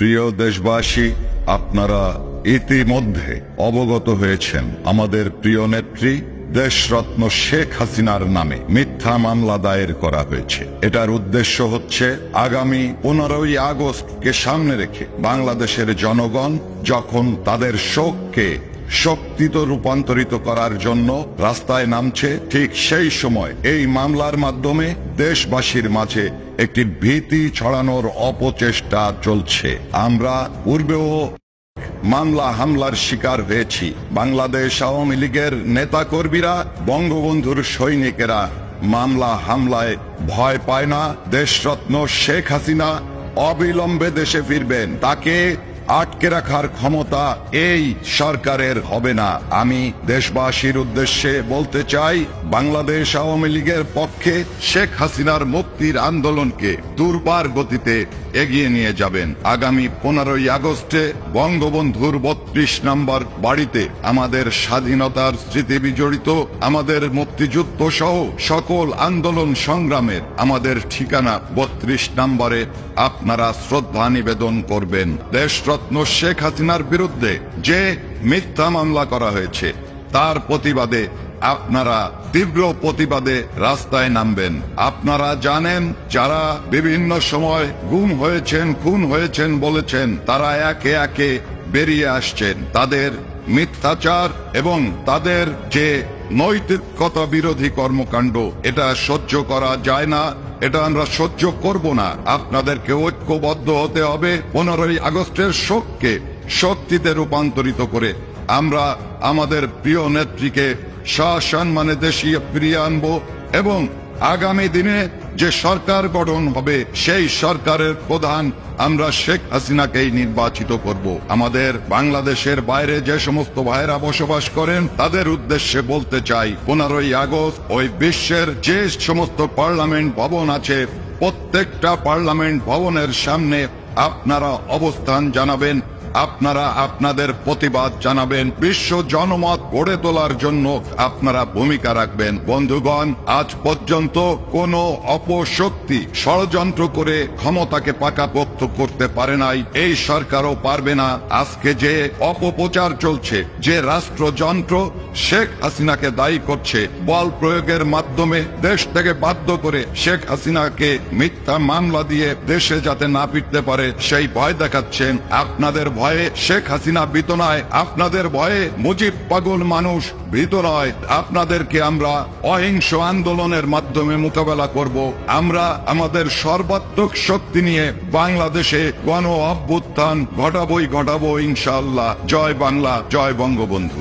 প্রিয় দেশবাসী, আপনারা ইতিমধ্যে অবগত হয়েছেন আমাদের প্রিয় নেত্রী দেশরত্ন শেখ হাসিনার নামে মিথ্যা মামলা দায়ের করা হয়েছে। এটার উদ্দেশ্য হচ্ছে আগামী 15ই আগস্টকে সামনে রেখে বাংলাদেশের জনগণ যখন তাদের শোককে শক্তিতে রূপান্তরিত করার জন্য রাস্তায় নামছে, ঠিক সেই সময় এই মামলার মাধ্যমে দেশবাসীর মাঝে একটি ভীতি ছড়ানোর অপচেষ্টা চলছে। আমরা পূর্বেও মামলা হামলার শিকার হয়েছি। বাংলাদেশ আওয়ামী লীগের নেতাকর্মীরা, বঙ্গবন্ধুর সৈনিকেরা মামলা হামলায় ভয় পায় না। দেশরত্ন শেখ হাসিনা অবিলম্বে দেশে ফিরবেন। তাকে আটকে রাখার ক্ষমতা এই সরকারের হবে না। আমি দেশবাসীর উদ্দেশ্যে বলতে চাই, বাংলাদেশ আওয়ামী লীগের পক্ষে শেখ হাসিনার মুক্তির আন্দোলনকে দুর্বার গতিতে এগিয়ে নিয়ে যাবেন। আগামী 15ই আগস্টে বঙ্গবন্ধুর 32 নম্বর বাড়িতে আমাদের স্বাধীনতার স্মৃতি বিজড়িত, আমাদের মুক্তিযুদ্ধ সহ সকল আন্দোলন সংগ্রামের আমাদের ঠিকানা 32 নম্বরে আপনারা শ্রদ্ধা নিবেদন করবেন। দেশরত্ন শেখ হাসিনার বিরুদ্ধে যে মিথ্যা মামলা করা হয়েছে তার প্রতিবাদে আপনারা তীব্র প্রতিবাদে রাস্তায় নামবেন। আপনারা জানেন, যারা বিভিন্ন সময় গুম হয়েছেন, খুন হয়েছেন বলেছেন, তারা একে একে বেরিয়ে আসছেন। তাদের মিথ্যাচার এবং তাদের যে নৈতিকতা বিরোধী কর্মকাণ্ড, এটা সহ্য করা যায় না, এটা আমরা সহ্য করব না। আপনাদেরকে ঐক্যবদ্ধ হতে হবে। 15ই আগস্টের শোককে শক্তিতে রূপান্তরিত করে আমরা আমাদের প্রিয় নেত্রীকে সসম্মানে দেশে ফিরিয়ে আনবো এবং আগামী দিনে যে সরকার গঠন হবে সেই সরকারের প্রধান আমরা শেখ হাসিনাকেই নির্বাচিত করব। আমাদের বাংলাদেশের বাইরে যে সমস্ত ভাইরা বসবাস করেন তাদের উদ্দেশ্যে বলতে চাই, 15ই আগস্ট ওই বিশ্বের যে সমস্ত পার্লামেন্ট ভবন আছে, প্রত্যেকটা পার্লামেন্ট ভবনের সামনে আপনারা অবস্থান জানাবেন, আপনারা আপনাদের প্রতিবাদ জানাবেন, বিশ্ব জনমত গড়ে তোলার জন্য আপনারা ভূমিকা রাখবেন। বন্ধুগণ, আজ পর্যন্ত কোন অপশক্তি ষড়যন্ত্র করে ক্ষমতাকে পাকাপোক্ত করতে পারে নাই, এই সরকারও পারবে না। আজকে যে অপপ্রচার চলছে, যে রাষ্ট্রযন্ত্র শেখ হাসিনাকে দায়ী করছে, বল প্রয়োগের মাধ্যমে দেশ থেকে বাধ্য করে শেখ হাসিনাকে মিথ্যা মামলা দিয়ে দেশে যাতে না ফিরতে পারে সেই ভয় দেখাচ্ছেন। আপনাদের ভয়ে শেখ হাসিনা ভীত নয়, আপনাদের ভয়ে মুজিব পাগল মানুষ ভীত নয়। আপনাদেরকে আমরা অহিংস আন্দোলনের মাধ্যমে মোকাবেলা করব। আমরা আমাদের সর্বাত্মক শক্তি নিয়ে বাংলাদেশে গণ অভ্যুত্থান ঘটাবো ইনশাআল্লাহ। জয় বাংলা, জয় বঙ্গবন্ধু।